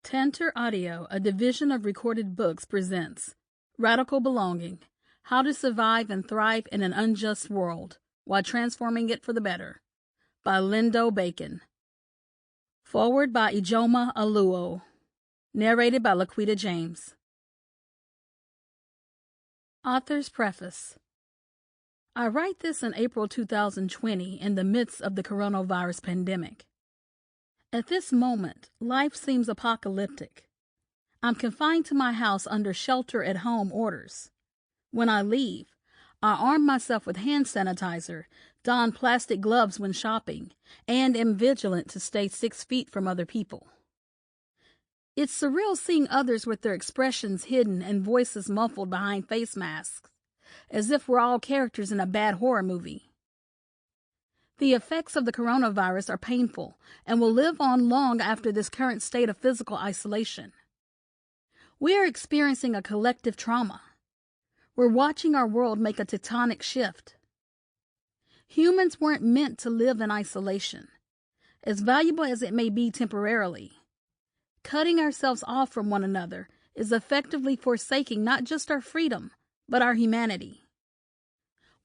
Tantor Audio, a division of Recorded Books, presents Radical Belonging: How to Survive and Thrive in an Unjust World While Transforming It for the Better, by Lindo Bacon. Forward by Ijoma Aluo. Narrated by Laquita James. Author's Preface. I write this in April 2020 in the midst of the coronavirus pandemic. At this moment, life seems apocalyptic. I'm confined to my house under shelter-at-home orders. When I leave, I arm myself with hand sanitizer, don plastic gloves when shopping, and am vigilant to stay 6 feet from other people. It's surreal seeing others with their expressions hidden and voices muffled behind face masks, as if we're all characters in a bad horror movie. The effects of the coronavirus are painful and will live on long after this current state of physical isolation. We are experiencing a collective trauma. We're watching our world make a tectonic shift. Humans weren't meant to live in isolation, as valuable as it may be temporarily. Cutting ourselves off from one another is effectively forsaking not just our freedom, but our humanity.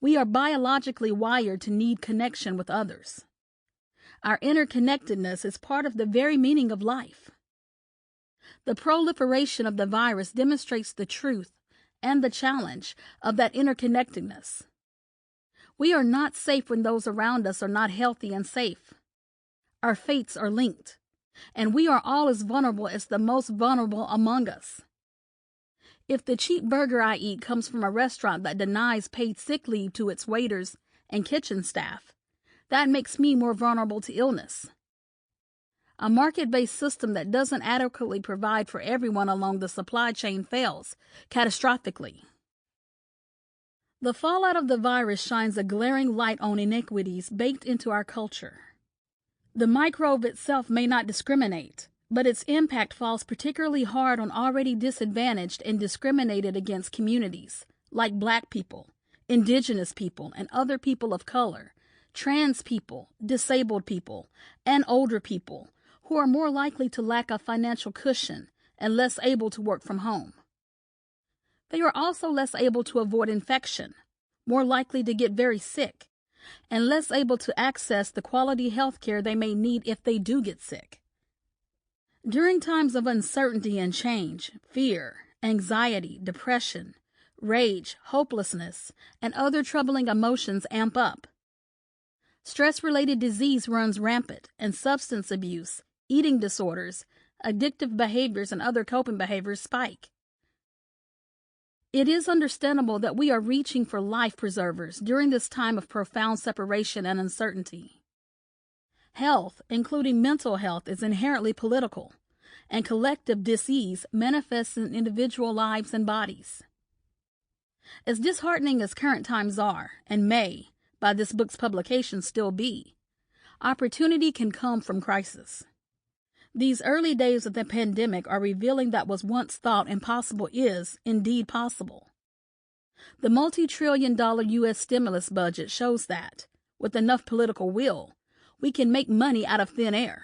We are biologically wired to need connection with others. Our interconnectedness is part of the very meaning of life. The proliferation of the virus demonstrates the truth and the challenge of that interconnectedness. We are not safe when those around us are not healthy and safe. Our fates are linked, and we are all as vulnerable as the most vulnerable among us. If the cheap burger I eat comes from a restaurant that denies paid sick leave to its waiters and kitchen staff, that makes me more vulnerable to illness. A market-based system that doesn't adequately provide for everyone along the supply chain fails catastrophically. The fallout of the virus shines a glaring light on inequities baked into our culture. The microbe itself may not discriminate, but its impact falls particularly hard on already disadvantaged and discriminated against communities like Black people, Indigenous people, and other people of color, trans people, disabled people, and older people who are more likely to lack a financial cushion and less able to work from home. They are also less able to avoid infection, more likely to get very sick, and less able to access the quality health care they may need if they do get sick. During times of uncertainty and change, fear, anxiety, depression, rage, hopelessness, and other troubling emotions amp up. Stress-related disease runs rampant, and substance abuse, eating disorders, addictive behaviors, and other coping behaviors spike. It is understandable that we are reaching for life preservers during this time of profound separation and uncertainty. Health, including mental health, is inherently political, and collective disease manifests in individual lives and bodies. As disheartening as current times are, and may, by this book's publication, still be, opportunity can come from crisis. These early days of the pandemic are revealing that what was once thought impossible is indeed possible. The multi-trillion-dollar U.S. stimulus budget shows that, with enough political will, we can make money out of thin air.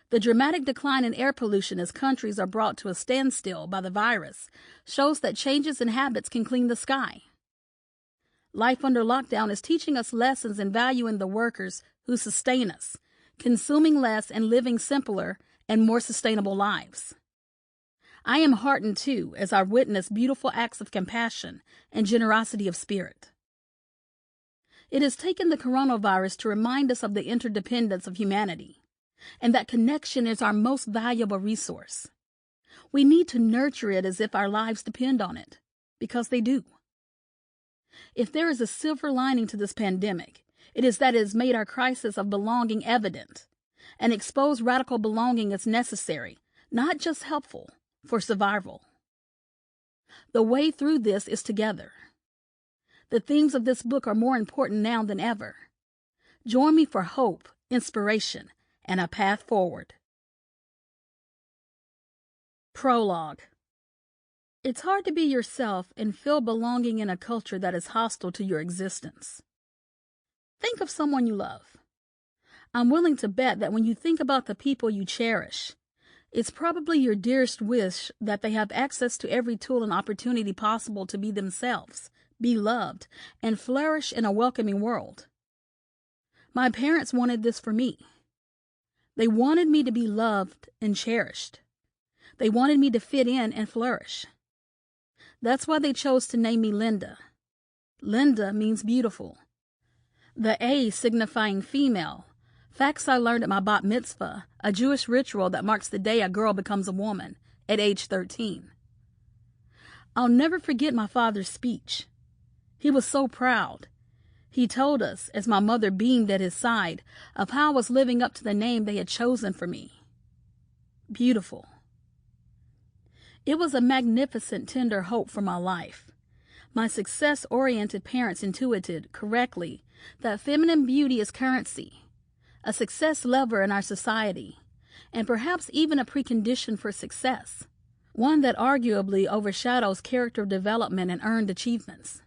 The dramatic decline in air pollution as countries are brought to a standstill by the virus shows that changes in habits can clean the sky. Life under lockdown is teaching us lessons in valuing the workers who sustain us, consuming less and living simpler and more sustainable lives. I am heartened, too, as I witness beautiful acts of compassion and generosity of spirit. It has taken the coronavirus to remind us of the interdependence of humanity, and that connection is our most valuable resource. We need to nurture it as if our lives depend on it, because they do. If there is a silver lining to this pandemic, it is that it has made our crisis of belonging evident, and exposed radical belonging as necessary, not just helpful, for survival. The way through this is together. The themes of this book are more important now than ever. Join me for hope, inspiration, and a path forward. Prologue. It's hard to be yourself and feel belonging in a culture that is hostile to your existence. Think of someone you love. I'm willing to bet that when you think about the people you cherish, It's probably your dearest wish that they have access to every tool and opportunity possible to be themselves, be loved, and flourish in a welcoming world. My parents wanted this for me. They wanted me to be loved and cherished. They wanted me to fit in and flourish. That's why they chose to name me Linda. Linda means beautiful. The A signifying female, facts I learned at my bat mitzvah, a Jewish ritual that marks the day a girl becomes a woman, at age 13. I'll never forget my father's speech. He was so proud. He told us, as my mother beamed at his side, of how I was living up to the name they had chosen for me. Beautiful. It was a magnificent, tender hope for my life. My success-oriented parents intuited, correctly, that feminine beauty is currency, a success lever in our society, and perhaps even a precondition for success, one that arguably overshadows character development and earned achievements.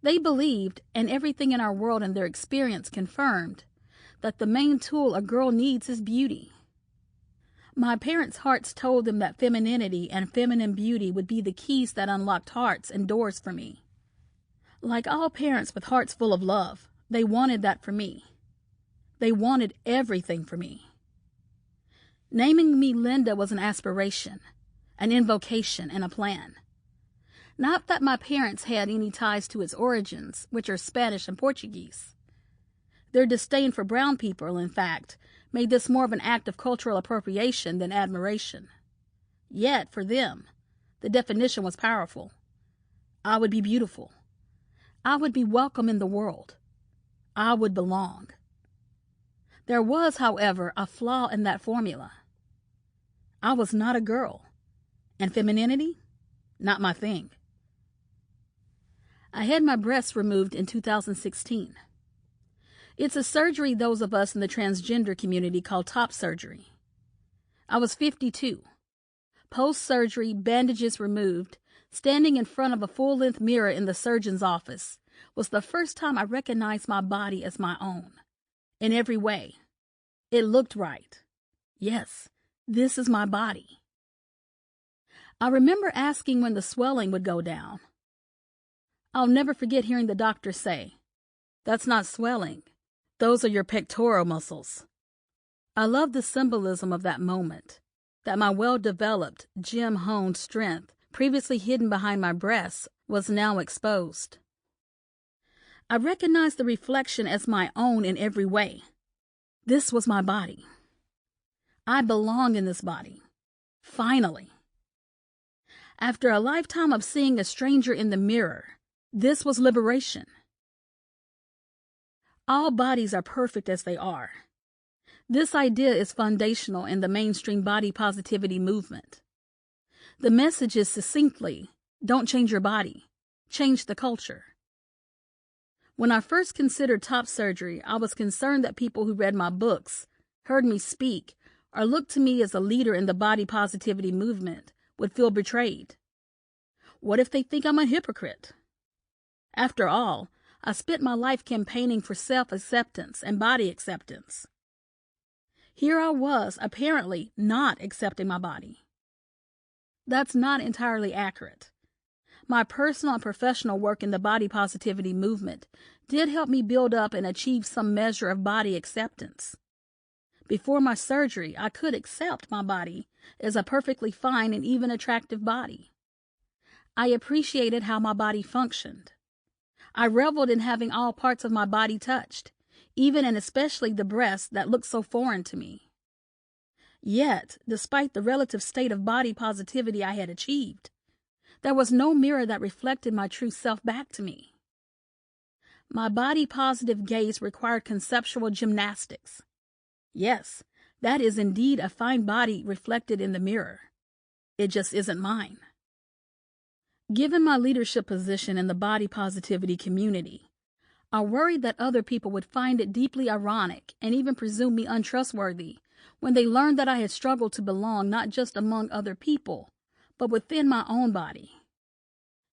They believed, and everything in our world and their experience confirmed, that the main tool a girl needs is beauty. My parents' hearts told them that femininity and feminine beauty would be the keys that unlocked hearts and doors for me. Like all parents with hearts full of love, they wanted that for me. They wanted everything for me. Naming me Linda was an aspiration, an invocation, and a plan. Not that my parents had any ties to its origins, which are Spanish and Portuguese. Their disdain for brown people, in fact, made this more of an act of cultural appropriation than admiration. Yet, for them, the definition was powerful. I would be beautiful. I would be welcome in the world. I would belong. There was, however, a flaw in that formula. I was not a girl, and femininity, not my thing. I had my breasts removed in 2016. It's a surgery those of us in the transgender community call top surgery. I was 52. Post-surgery, bandages removed, standing in front of a full-length mirror in the surgeon's office was the first time I recognized my body as my own. In every way. It looked right. Yes, this is my body. I remember asking when the swelling would go down. I'll never forget hearing the doctor say, "That's not swelling. Those are your pectoral muscles." I love the symbolism of that moment, that my well-developed, gym-honed strength, previously hidden behind my breasts, was now exposed. I recognized the reflection as my own in every way. This was my body. I belong in this body. Finally. After a lifetime of seeing a stranger in the mirror, this was liberation. All bodies are perfect as they are. This idea is foundational in the mainstream body positivity movement. The message is succinctly, don't change your body, change the culture. When I first considered top surgery, I was concerned that people who read my books, heard me speak, or looked to me as a leader in the body positivity movement would feel betrayed. What if they think I'm a hypocrite? After all, I spent my life campaigning for self-acceptance and body acceptance. Here I was, apparently not accepting my body. That's not entirely accurate. My personal and professional work in the body positivity movement did help me build up and achieve some measure of body acceptance. Before my surgery, I could accept my body as a perfectly fine and even attractive body. I appreciated how my body functioned. I reveled in having all parts of my body touched, even and especially the breasts that looked so foreign to me. Yet, despite the relative state of body positivity I had achieved, there was no mirror that reflected my true self back to me. My body-positive gaze required conceptual gymnastics. Yes, that is indeed a fine body reflected in the mirror. It just isn't mine. Given my leadership position in the body positivity community, I worried that other people would find it deeply ironic and even presume me untrustworthy when they learned that I had struggled to belong not just among other people, but within my own body.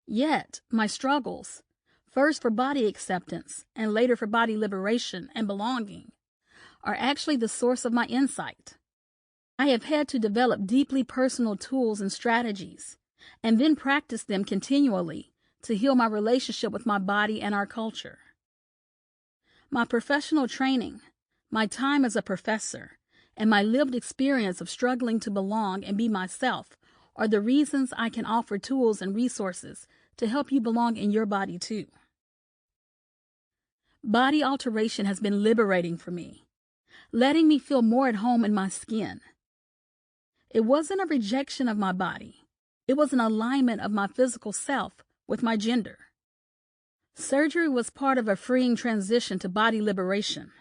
Yet, my struggles, first for body acceptance and later for body liberation and belonging, are actually the source of my insight. I have had to develop deeply personal tools and strategies, and then practice them continually to heal my relationship with my body and our culture. My professional training, my time as a professor, and my lived experience of struggling to belong and be myself are the reasons I can offer tools and resources to help you belong in your body too. Body alteration has been liberating for me, letting me feel more at home in my skin. It wasn't a rejection of my body. It was an alignment of my physical self with my gender. Surgery was part of a freeing transition to body liberation.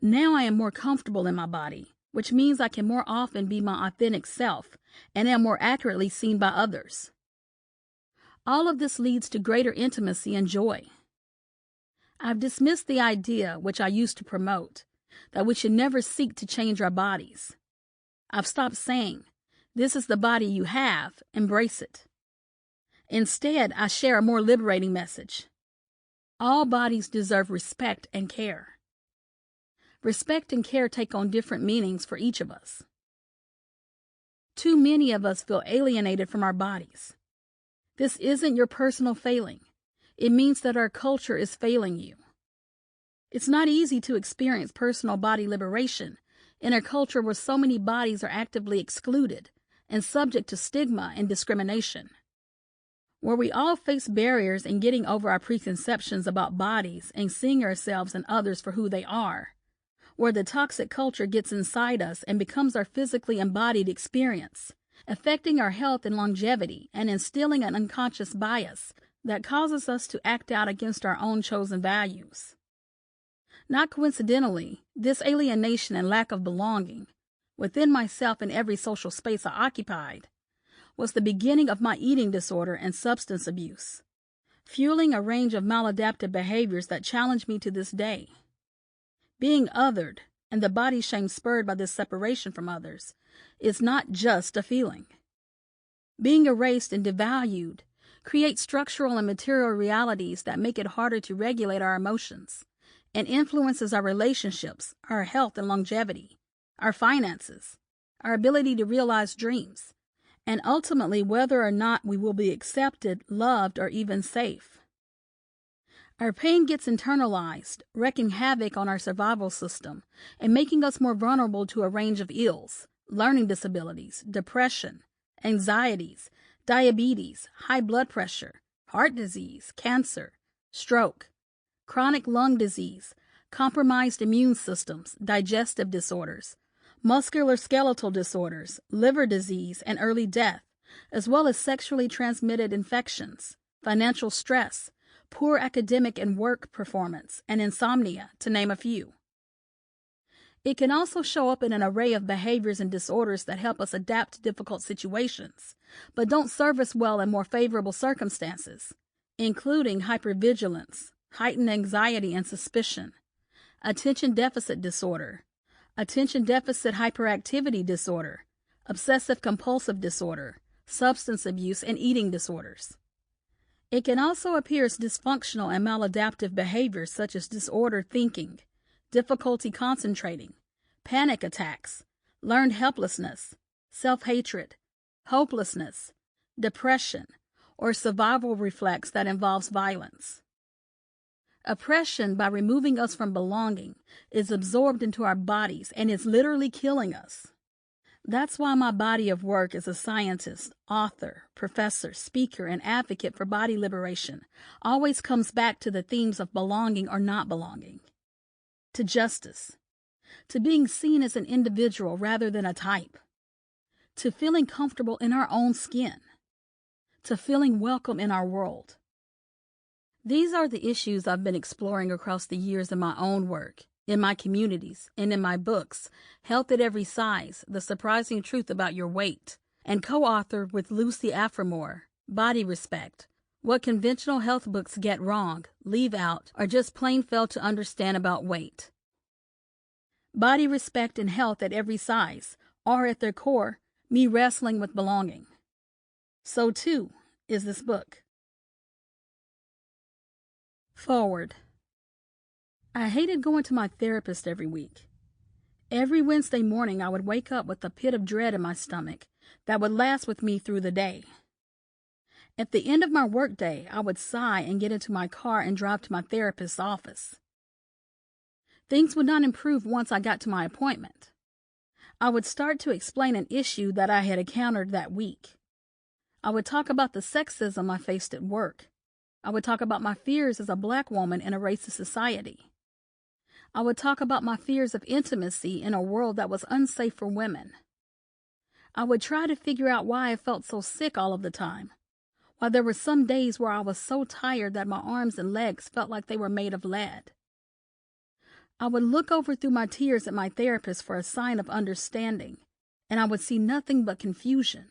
Now I am more comfortable in my body, which means I can more often be my authentic self and am more accurately seen by others. All of this leads to greater intimacy and joy. I've dismissed the idea, which I used to promote, that we should never seek to change our bodies. I've stopped saying, "This is the body you have, embrace it." Instead, I share a more liberating message. All bodies deserve respect and care. Respect and care take on different meanings for each of us. Too many of us feel alienated from our bodies. This isn't your personal failing. It means that our culture is failing you. It's not easy to experience personal body liberation in a culture where so many bodies are actively excluded and subject to stigma and discrimination. Where we all face barriers in getting over our preconceptions about bodies and seeing ourselves and others for who they are. Where the toxic culture gets inside us and becomes our physically embodied experience, affecting our health and longevity and instilling an unconscious bias that causes us to act out against our own chosen values. Not coincidentally, this alienation and lack of belonging, within myself and every social space I occupied, was the beginning of my eating disorder and substance abuse, fueling a range of maladaptive behaviors that challenge me to this day. Being othered, and the body shame spurred by this separation from others, is not just a feeling. Being erased and devalued creates structural and material realities that make it harder to regulate our emotions, and influences our relationships, our health and longevity, our finances, our ability to realize dreams, and ultimately whether or not we will be accepted, loved, or even safe. Our pain gets internalized, wreaking havoc on our survival system and making us more vulnerable to a range of ills, learning disabilities, depression, anxieties, diabetes, high blood pressure, heart disease, cancer, stroke, chronic lung disease, compromised immune systems, digestive disorders, musculoskeletal disorders, liver disease, and early death, as well as sexually transmitted infections, financial stress, poor academic and work performance, and insomnia, to name a few. It can also show up in an array of behaviors and disorders that help us adapt to difficult situations, but don't serve us well in more favorable circumstances, including hypervigilance, heightened anxiety and suspicion, attention deficit disorder, attention deficit hyperactivity disorder, obsessive-compulsive disorder, substance abuse, and eating disorders. It can also appear as dysfunctional and maladaptive behaviors such as disordered thinking, difficulty concentrating, panic attacks, learned helplessness, self-hatred, hopelessness, depression, or survival reflex that involves violence. Oppression, by removing us from belonging, is absorbed into our bodies and is literally killing us. That's why my body of work as a scientist, author, professor, speaker, and advocate for body liberation always comes back to the themes of belonging or not belonging, to justice, to being seen as an individual rather than a type, to feeling comfortable in our own skin, to feeling welcome in our world. These are the issues I've been exploring across the years in my own work, in my communities, and in my books, Health at Every Size, The Surprising Truth About Your Weight, and co-authored with Lucy Aframore, Body Respect, What Conventional Health Books Get Wrong, Leave Out, or Just Plain Fail to Understand About Weight. Body respect and health at every size are at their core me wrestling with belonging. So too is this book. Forward. I hated going to my therapist every week. Every Wednesday morning, I would wake up with a pit of dread in my stomach that would last with me through the day. At the end of my workday, I would sigh and get into my car and drive to my therapist's office. Things would not improve once I got to my appointment. I would start to explain an issue that I had encountered that week. I would talk about the sexism I faced at work. I would talk about my fears as a Black woman in a racist society. I would talk about my fears of intimacy in a world that was unsafe for women. I would try to figure out why I felt so sick all of the time, while there were some days where I was so tired that my arms and legs felt like they were made of lead. I would look over through my tears at my therapist for a sign of understanding, and I would see nothing but confusion.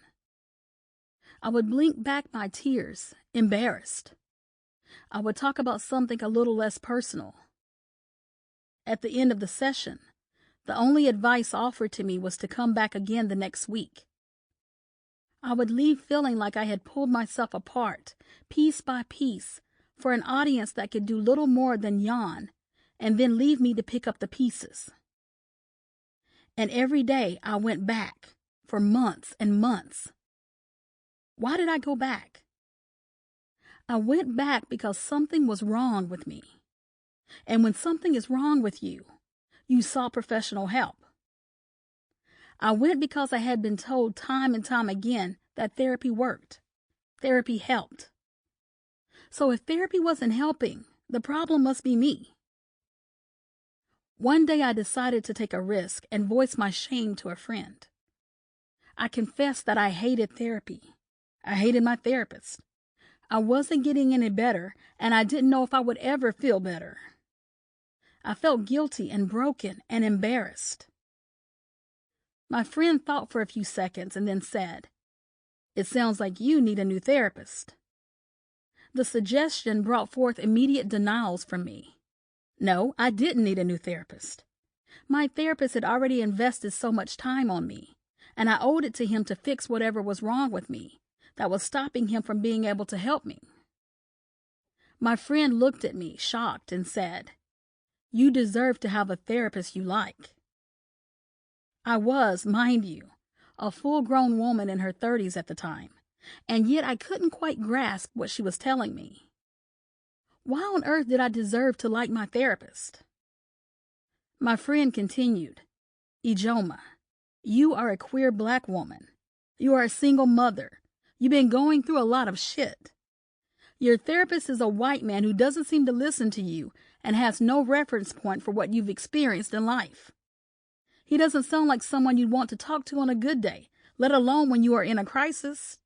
I would blink back my tears, embarrassed. I would talk about something a little less personal. At the end of the session, the only advice offered to me was to come back again the next week. I would leave feeling like I had pulled myself apart, piece by piece, for an audience that could do little more than yawn, and then leave me to pick up the pieces. And every day I went back, for months and months. Why did I go back? I went back because something was wrong with me. And when something is wrong with you, you sought professional help. I went because I had been told time and time again that therapy worked. Therapy helped. So if therapy wasn't helping, the problem must be me. One day I decided to take a risk and voice my shame to a friend. I confessed that I hated therapy. I hated my therapist. I wasn't getting any better, and I didn't know if I would ever feel better. I felt guilty and broken and embarrassed. My friend thought for a few seconds and then said, "It sounds like you need a new therapist." The suggestion brought forth immediate denials from me. No, I didn't need a new therapist. My therapist had already invested so much time on me, and I owed it to him to fix whatever was wrong with me that was stopping him from being able to help me. My friend looked at me, shocked, and said, "You deserve to have a therapist you like." I was, mind you, a full-grown woman in her 30s at the time, and yet I couldn't quite grasp what she was telling me. Why on earth did I deserve to like my therapist? My friend continued, "Ijoma, you are a queer Black woman. You are a single mother. You've been going through a lot of shit. Your therapist is a white man who doesn't seem to listen to you and has no reference point for what you've experienced in life. He doesn't sound like someone you'd want to talk to on a good day, let alone when you are in a crisis.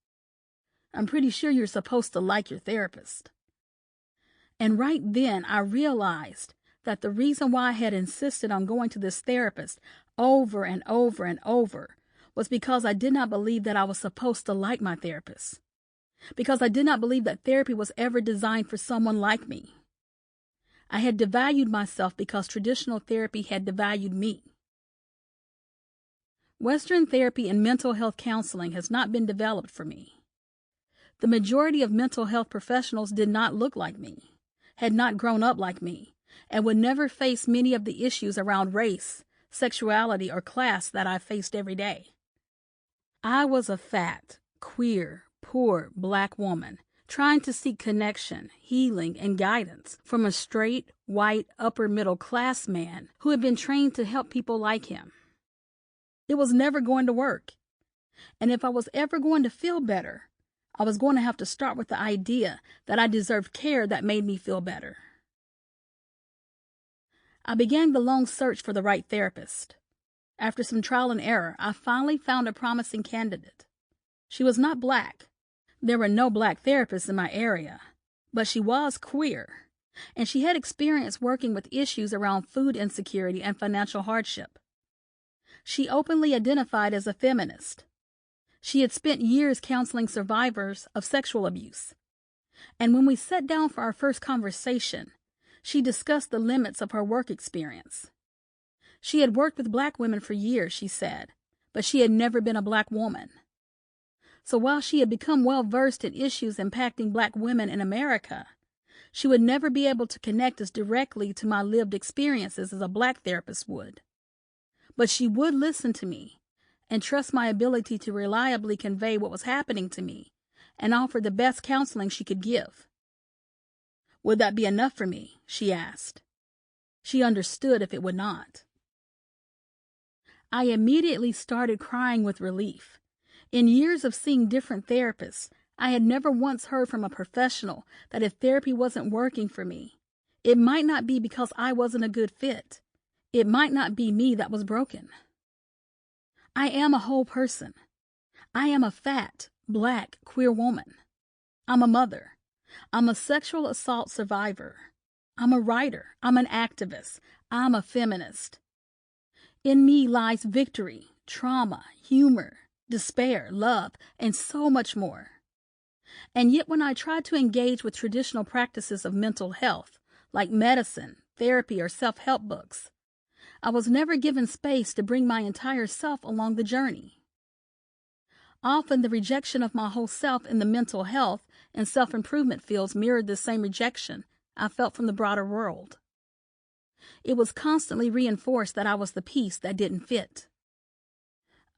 I'm pretty sure you're supposed to like your therapist." And right then I realized that the reason why I had insisted on going to this therapist over and over and over was because I did not believe that I was supposed to like my therapist. Because I did not believe that therapy was ever designed for someone like me. I had devalued myself because traditional therapy had devalued me. Western therapy and mental health counseling has not been developed for me. The majority of mental health professionals did not look like me, had not grown up like me, and would never face many of the issues around race, sexuality, or class that I faced every day. I was a fat, queer, poor Black woman trying to seek connection, healing, and guidance from a straight, white, upper-middle-class man who had been trained to help people like him. It was never going to work. And if I was ever going to feel better, I was going to have to start with the idea that I deserved care that made me feel better. I began the long search for the right therapist. After some trial and error, I finally found a promising candidate. She was not Black. There were no Black therapists in my area, but she was queer, and she had experience working with issues around food insecurity and financial hardship. She openly identified as a feminist. She had spent years counseling survivors of sexual abuse. And when we sat down for our first conversation, she discussed the limits of her work experience. She had worked with Black women for years, she said, but she had never been a Black woman. So while she had become well-versed in issues impacting Black women in America, she would never be able to connect as directly to my lived experiences as a Black therapist would. but she would listen to me and trust my ability to reliably convey what was happening to me and offer the best counseling she could give. Would that be enough for me? She asked. She understood if it would not. I immediately started crying with relief. In years of seeing different therapists, I had never once heard from a professional that if therapy wasn't working for me, it might not be because I wasn't a good fit. It might not be me that was broken. I am a whole person. I am a fat, black, queer woman. I'm a mother. I'm a sexual assault survivor. I'm a writer. I'm an activist. I'm a feminist. In me lies victory, trauma, humor, despair, love, and so much more. And yet when I tried to engage with traditional practices of mental health, like medicine, therapy, or self-help books, I was never given space to bring my entire self along the journey. Often the rejection of my whole self in the mental health and self-improvement fields mirrored the same rejection I felt from the broader world. It was constantly reinforced that I was the piece that didn't fit.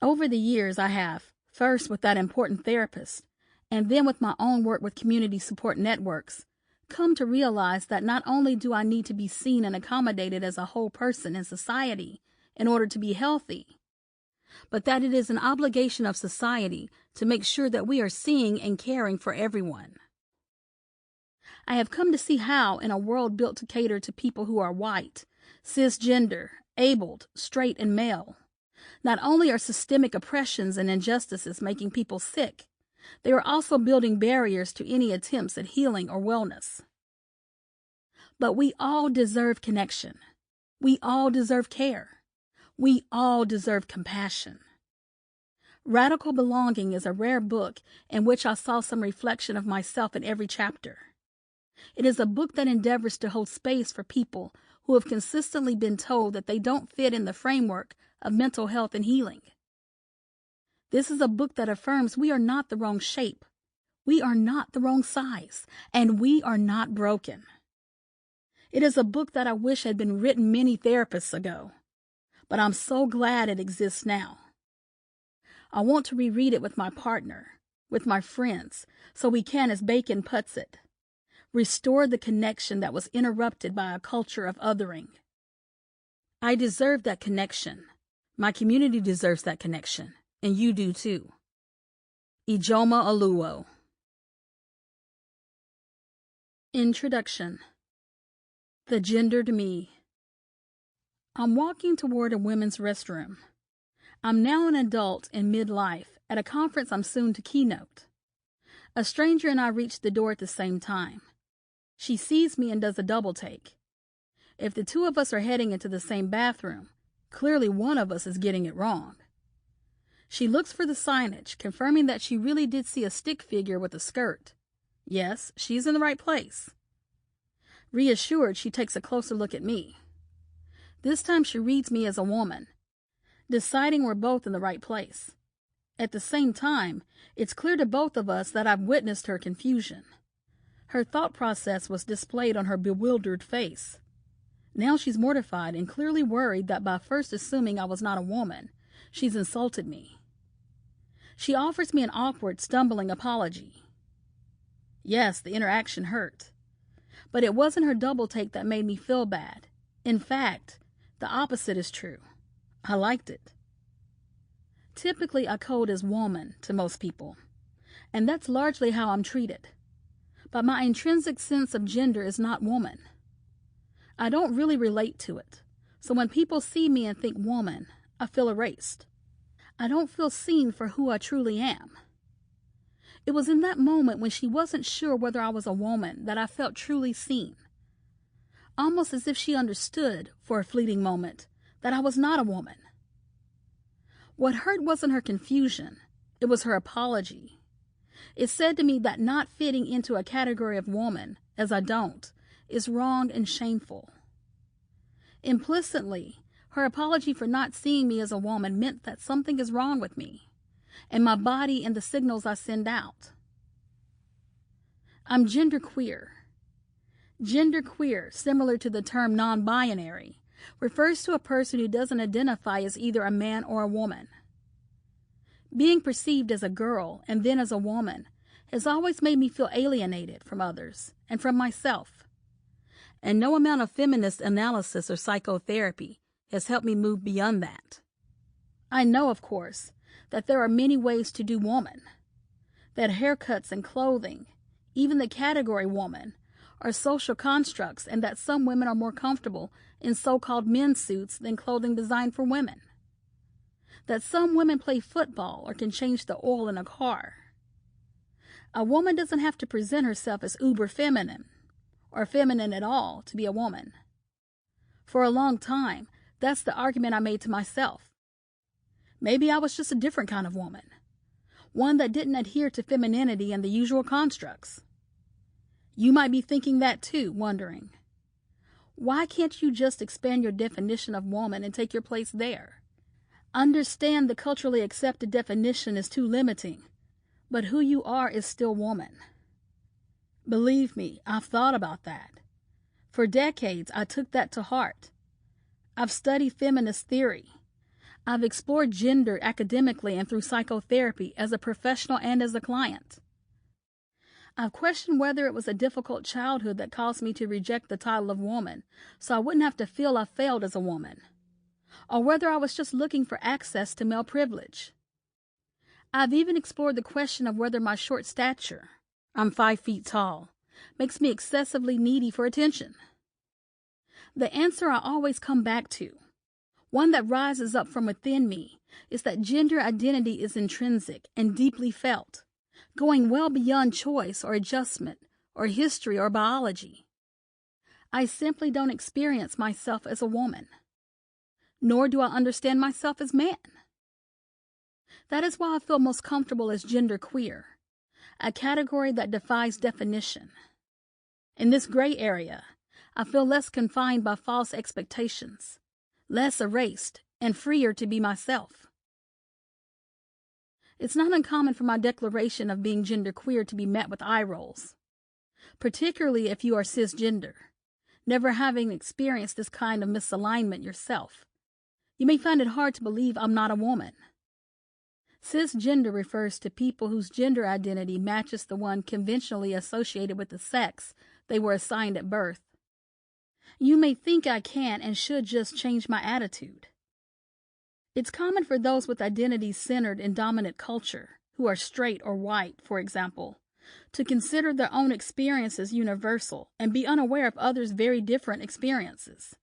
Over the years I have, first with that important therapist, and then with my own work with community support networks, come to realize that not only do I need to be seen and accommodated as a whole person in society in order to be healthy, but that it is an obligation of society to make sure that we are seeing and caring for everyone. I have come to see how, in a world built to cater to people who are white, cisgender, abled, straight, and male, not only are systemic oppressions and injustices making people sick, they are also building barriers to any attempts at healing or wellness. But we all deserve connection. We all deserve care. We all deserve compassion. Radical Belonging is a rare book in which I saw some reflection of myself in every chapter. It is a book that endeavors to hold space for people who have consistently been told that they don't fit in the framework of mental health and healing. This is a book that affirms we are not the wrong shape, we are not the wrong size, and we are not broken. It is a book that I wish had been written many therapists ago, but I'm so glad it exists now. I want to reread it with my partner, with my friends, so we can, as Bacon puts it, restore the connection that was interrupted by a culture of othering. I deserve that connection. My community deserves that connection, and you do too. Ijoma Oluo. Introduction. The Gendered Me. I'm walking toward a women's restroom. I'm now an adult in midlife at a conference I'm soon to keynote. A stranger and I reach the door at the same time. She sees me and does a double take. If the two of us are heading into the same bathroom, clearly one of us is getting it wrong. She looks for the signage, confirming that she really did see a stick figure with a skirt. Yes, she's in the right place. Reassured, she takes a closer look at me. This time she reads me as a woman, deciding we're both in the right place. At the same time, it's clear to both of us that I've witnessed her confusion. Her thought process was displayed on her bewildered face. Now she's mortified and clearly worried that by first assuming I was not a woman, she's insulted me. She offers me an awkward, stumbling apology. Yes, the interaction hurt. But it wasn't her double take that made me feel bad. In fact, the opposite is true. I liked it. Typically, I code as woman to most people, and that's largely how I'm treated. But my intrinsic sense of gender is not woman. I don't really relate to it, so when people see me and think woman, I feel erased. I don't feel seen for who I truly am. It was in that moment when she wasn't sure whether I was a woman that I felt truly seen. Almost as if she understood, for a fleeting moment, that I was not a woman. What hurt wasn't her confusion, it was her apology. It said to me that not fitting into a category of woman, as I don't, is wrong and shameful. Implicitly, her apology for not seeing me as a woman meant that something is wrong with me, and my body and the signals I send out. I'm genderqueer. Genderqueer, similar to the term non-binary, refers to a person who doesn't identify as either a man or a woman. Being perceived as a girl and then as a woman has always made me feel alienated from others and from myself. And no amount of feminist analysis or psychotherapy has helped me move beyond that. I know, of course, that there are many ways to do woman, that haircuts and clothing, even the category woman, are social constructs, and that some women are more comfortable in so-called men's suits than clothing designed for women. That some women play football or can change the oil in a car. A woman doesn't have to present herself as uber feminine or feminine at all to be a woman. For a long time, that's the argument I made to myself. Maybe I was just a different kind of woman, one that didn't adhere to femininity and the usual constructs. You might be thinking that too, wondering, why can't you just expand your definition of woman and take your place there? Understand the culturally accepted definition is too limiting, but who you are is still woman. Believe me, I've thought about that. For decades, I took that to heart. I've studied feminist theory. I've explored gender academically and through psychotherapy as a professional and as a client. I've questioned whether it was a difficult childhood that caused me to reject the title of woman, so I wouldn't have to feel I failed as a woman, or whether I was just looking for access to male privilege. I've even explored the question of whether my short stature, I'm 5 feet tall, makes me excessively needy for attention. The answer I always come back to, one that rises up from within me, is that gender identity is intrinsic and deeply felt, going well beyond choice or adjustment or history or biology. I simply don't experience myself as a woman, nor do I understand myself as man. That is why I feel most comfortable as genderqueer, a category that defies definition. In this gray area, I feel less confined by false expectations, less erased, and freer to be myself. It's not uncommon for my declaration of being genderqueer to be met with eye rolls, particularly if you are cisgender, never having experienced this kind of misalignment yourself. You may find it hard to believe I'm not a woman. Cisgender refers to people whose gender identity matches the one conventionally associated with the sex they were assigned at birth. You may think I can and should just change my attitude. It's common for those with identities centered in dominant culture, who are straight or white, for example, to consider their own experiences universal and be unaware of others' very different experiences.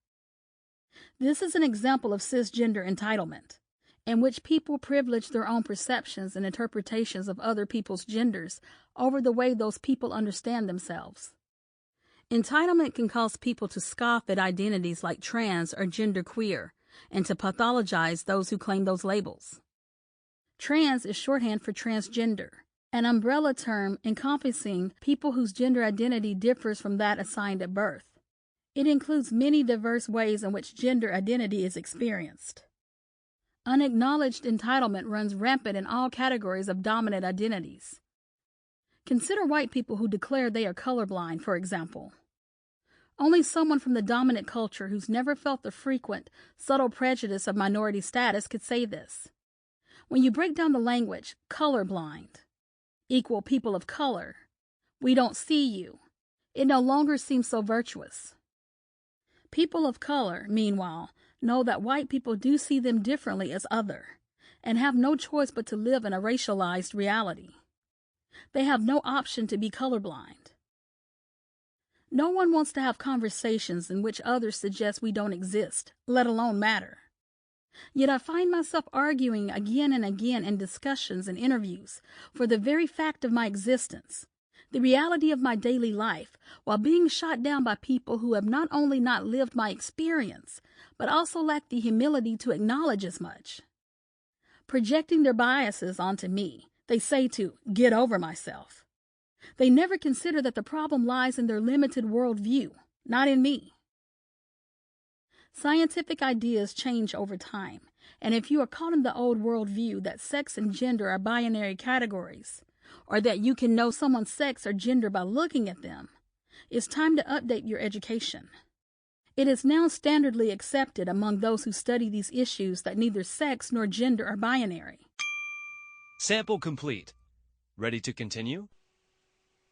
This is an example of cisgender entitlement, in which people privilege their own perceptions and interpretations of other people's genders over the way those people understand themselves. Entitlement can cause people to scoff at identities like trans or genderqueer and to pathologize those who claim those labels. Trans is shorthand for transgender, an umbrella term encompassing people whose gender identity differs from that assigned at birth. It includes many diverse ways in which gender identity is experienced. Unacknowledged entitlement runs rampant in all categories of dominant identities. Consider white people who declare they are colorblind, for example. Only someone from the dominant culture who's never felt the frequent, subtle prejudice of minority status could say this. When you break down the language, colorblind, equal people of color, we don't see you, it no longer seems so virtuous. People of color, meanwhile, know that white people do see them differently as other, and have no choice but to live in a racialized reality. They have no option to be colorblind. No one wants to have conversations in which others suggest we don't exist, let alone matter. Yet I find myself arguing again and again in discussions and interviews for the very fact of my existence, the reality of my daily life, while being shot down by people who have not only not lived my experience, but also lack the humility to acknowledge as much. Projecting their biases onto me, they say to get over myself. They never consider that the problem lies in their limited worldview, not in me. Scientific ideas change over time, and if you are caught in the old worldview that sex and gender are binary categories, or that you can know someone's sex or gender by looking at them, it's time to update your education. It is now standardly accepted among those who study these issues that neither sex nor gender are binary. Sample complete. Ready to continue?